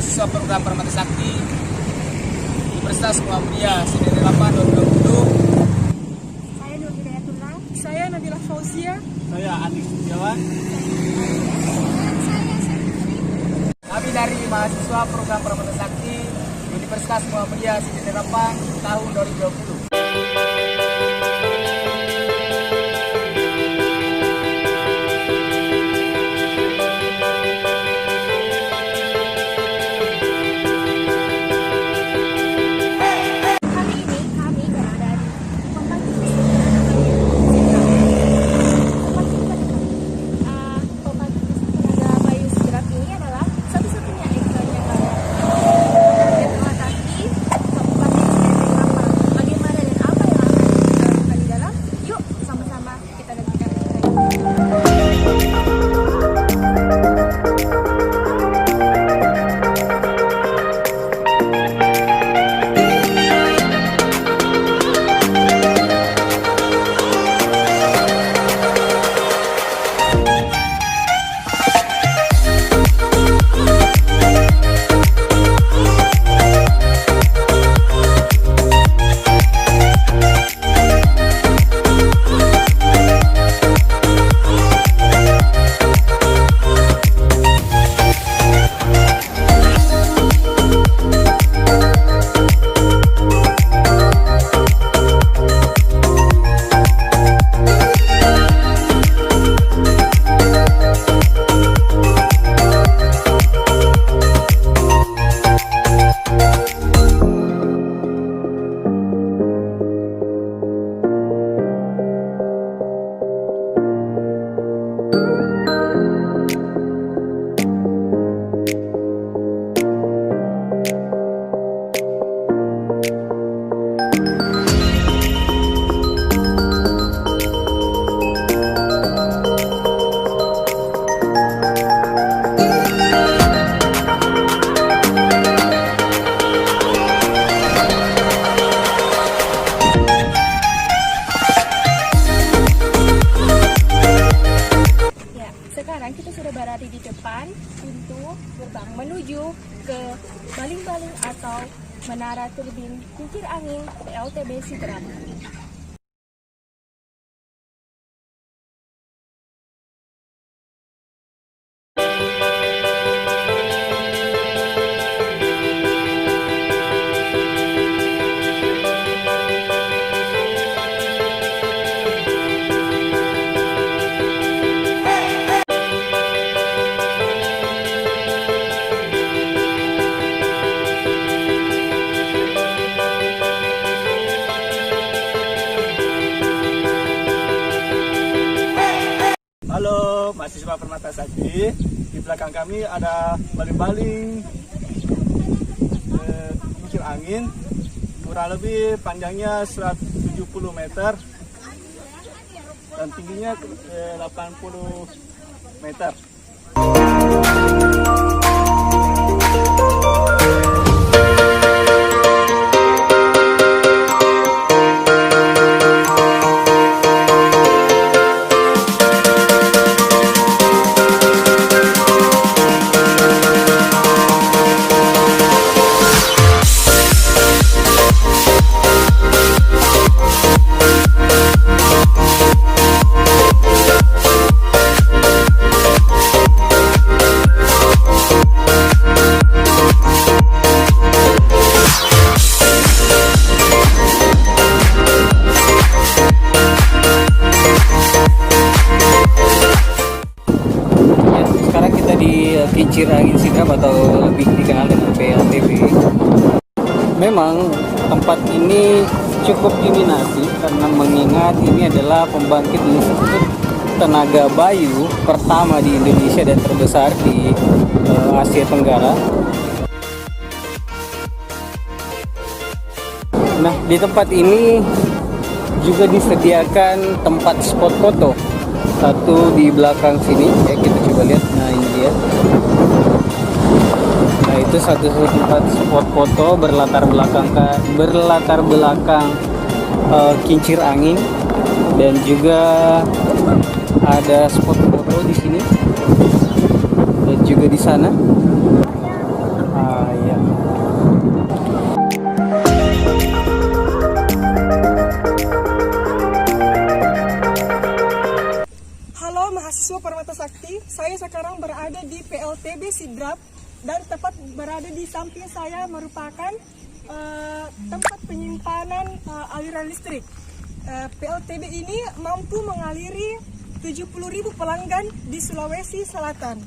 mahasiswa program Permata Sakti Universitas Muhammadiyah Sdn 8 2020. Saya Nur Hidayatullah. Saya Nabila Fauzia. Saya Andi Setiawan. Kami dari mahasiswa program Permata Sakti Universitas Muhammadiyah Sdn 8 tahun 2020. Sekarang kita sudah berada di depan pintu gerbang menuju ke baling-baling atau menara turbin kincir angin PLTB Sidrap. Halo mahasiswa Permata Sakti, di belakang kami ada baling-baling kincir angin, kurang lebih panjangnya 170 meter dan tingginya 80 meter. Kincir Angin Sidrap atau lebih dikenal dengan PLTB. Memang tempat ini cukup diminati karena mengingat ini adalah pembangkit listrik tenaga bayu pertama di Indonesia dan terbesar di Asia Tenggara. Nah, di tempat ini juga disediakan tempat spot foto. Satu di belakang sini, ya kita coba lihat. Nah, ini dia. Nah, itu satu tempat spot foto berlatar belakang kincir angin, dan juga ada spot foto di sini dan juga di sana. PLTB Sidrap, dan tepat berada di samping saya merupakan tempat penyimpanan aliran listrik. PLTB ini mampu mengaliri 70.000 pelanggan di Sulawesi Selatan.